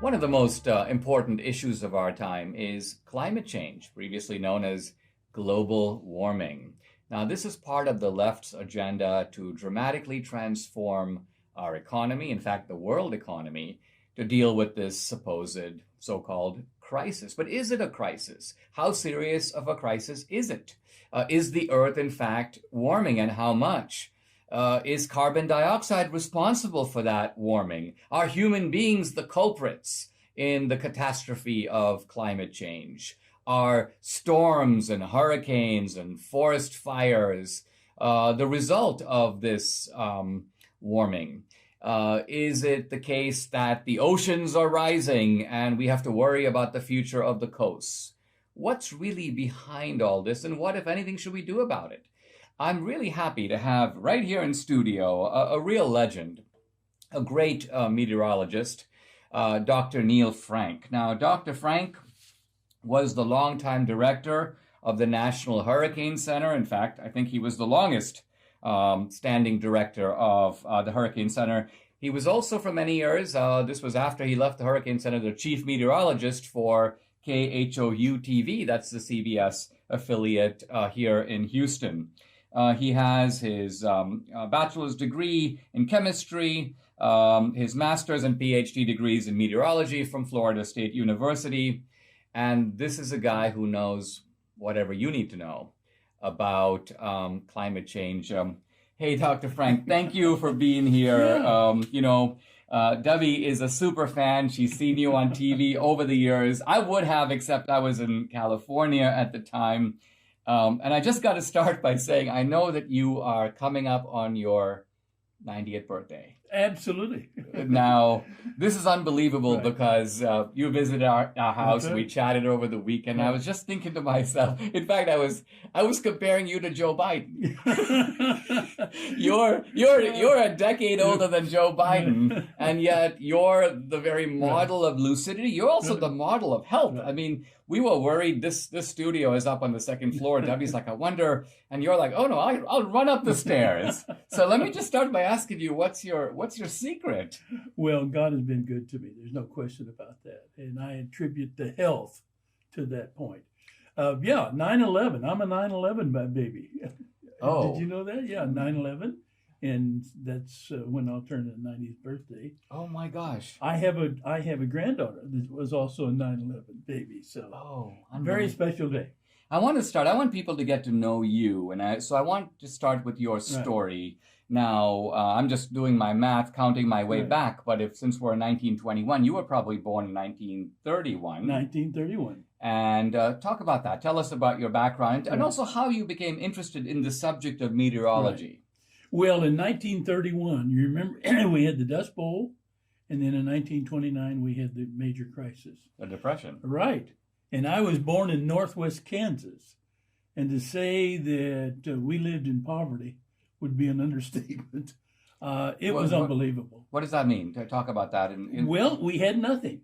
One of the most important issues of our time is climate change, previously known as global warming. Now, this is part of the left's agenda to dramatically transform our economy, in fact, the world economy, to deal with this supposed so-called crisis. But is it a crisis? How serious of a crisis is it? Is the Earth, in fact, warming, and how much? Is carbon dioxide responsible for that warming? Are human beings the culprits in the catastrophe of climate change? Are storms and hurricanes and forest fires the result of this warming? Is it the case that the oceans are rising and we have to worry about the future of the coasts? What's really behind all this, and what, if anything, should we do about it? I'm really happy to have right here in studio a real legend, a great meteorologist, Dr. Neil Frank. Now, Dr. Frank was the longtime director of the National Hurricane Center. In fact, I think he was the longest standing director of the Hurricane Center. He was also, for many years, this was after he left the Hurricane Center, the chief meteorologist for KHOU-TV. That's the CBS affiliate here in Houston. He has his bachelor's degree in chemistry, his master's and PhD degrees in meteorology from Florida State University. And this is a guy who knows whatever you need to know about climate change. Hey, Dr. Frank, thank you for being here. Debbie is a super fan. She's seen you on TV over the years. I would have, except I was in California at the time. And I just got to start by saying, I know that you are coming up on your 90th birthday. Absolutely. Now, this is unbelievable Right. because you visited our house. That's right. We chatted over the weekend. Right. I was just thinking to myself, in fact, I was comparing you to Joe Biden. You're a decade older than Joe Biden, and yet you're the very model of lucidity. You're also the model of health. I mean, we were worried this studio is up on the second floor. Debbie's like, I wonder, and you're like, oh no, I'll run up the stairs. So let me just start by asking you, what's your secret? Well, God has been good to me. There's no question about that. And I attribute the health to that point. 9/11. I'm a 9/11 baby. Oh. Did you know that? Yeah, 9/11. And that's when I'll turn the 90th birthday. Oh my gosh. I have a granddaughter that was also a 9/11 baby. So very special day. I want people to get to know you. And so I want to start with your story. Now, I'm just doing my math, counting my way back. But since we're in 1921, you were probably born in 1931. 1931. And talk about that. Tell us about your background and also how you became interested in the subject of meteorology. Right. Well, in 1931, you remember, we had the Dust Bowl, and then in 1929, we had the major crisis. The Depression. Right. And I was born in northwest Kansas. And to say that we lived in poverty would be an understatement. It was unbelievable. What does that mean? Talk about that. Well, we had nothing.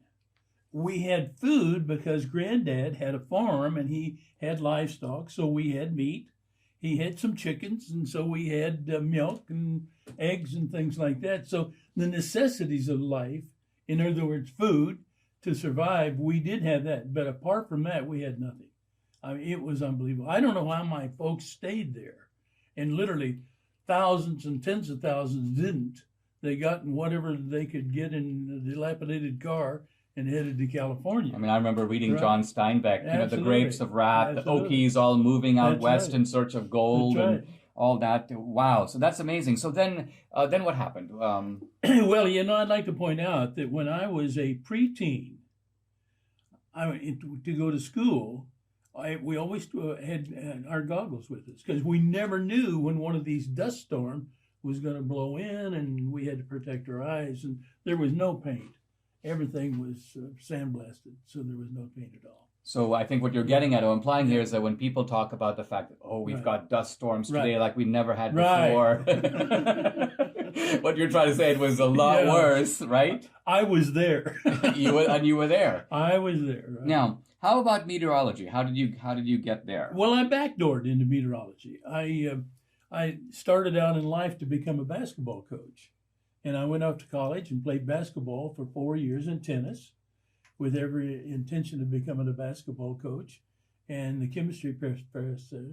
We had food because Granddad had a farm and he had livestock, so we had meat. He had some chickens, and so we had milk and eggs and things like that. So the necessities of life, in other words, food, to survive, we did have that. But apart from that, we had nothing. I mean, it was unbelievable. I don't know how my folks stayed there. And literally thousands and tens of thousands didn't. They got in whatever they could get in a dilapidated car and headed to California. I mean, I remember reading John Steinbeck, the grapes of wrath, Absolutely. the Okies all moving out That's west right. in search of gold and all that. Wow. So that's amazing. So then what happened? Well, I'd like to point out that when I was a preteen, to go to school, we always had our goggles with us because we never knew when one of these dust storms was going to blow in, and we had to protect our eyes, and there was no paint. Everything was sandblasted, so there was no paint at all. So I think what you're getting at or implying here is that when people talk about the fact that, we've got dust storms today like we never had before, what you're trying to say, it was a lot worse, right? I was there. You were there. I was there. Right? Now, how about meteorology? How did you get there? Well, I backdoored into meteorology. I started out in life to become a basketball coach. And I went off to college and played basketball for 4 years and tennis. with every intention of becoming a basketball coach. And the chemistry professor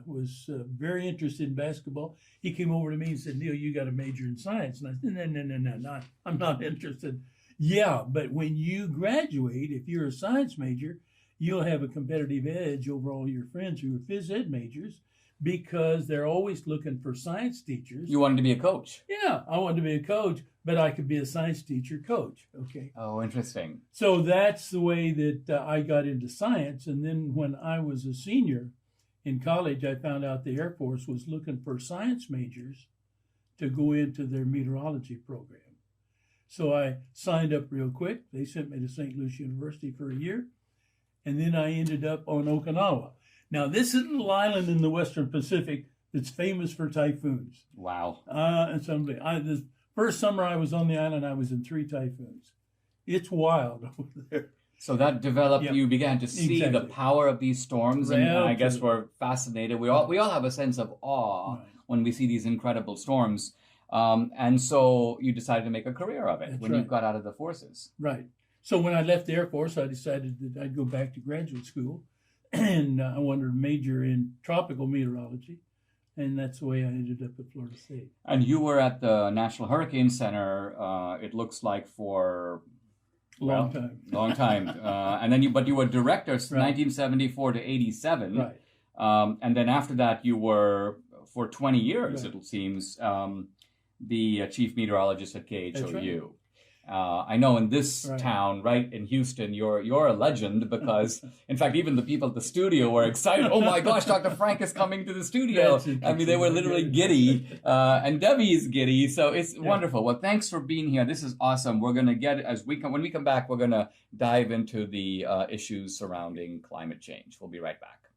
was very interested in basketball. He came over to me and said, "Neil, you got to major in science." And I said, No, I'm not interested. Yeah, but when you graduate, if you're a science major, you'll have a competitive edge over all your friends who are phys ed majors because they're always looking for science teachers. You wanted to be a coach. Yeah, I wanted to be a coach, but I could be a science teacher coach. Okay. Oh, interesting. So that's the way that I got into science. And then when I was a senior in college, I found out the Air Force was looking for science majors to go into their meteorology program. So I signed up real quick. They sent me to St. Louis University for a year. And then I ended up on Okinawa. Now, this is a little island in the Western Pacific that's famous for typhoons. Wow. And someday, the first summer I was on the island, I was in 3 typhoons. It's wild over there. So that developed, Yep. you began to see Exactly. the power of these storms, and I guess Absolutely. we're fascinated. We all have a sense of awe Right. when we see these incredible storms. And so you decided to make a career of it That's when you right. got out of the forces. Right. So when I left the Air Force, I decided that I'd go back to graduate school, and I wanted to major in tropical meteorology, and that's the way I ended up at Florida State. And you were at the National Hurricane Center, it looks like for Long time. long time. And then but you were director Right. 1974 to 87. Right. And then after that, you were, for 20 years, Right. it seems, the chief meteorologist at KHOU. That's right. I know in this Right. town, right in Houston, you're a legend because, in fact, even the people at the studio were excited. Oh my gosh, Dr. Frank is coming to the studio. That's I mean, they were literally giddy, and Debbie is giddy. So it's Yeah. wonderful. Well, thanks for being here. This is awesome. We're going to get, when we come back, we're going to dive into the issues surrounding climate change. We'll be right back.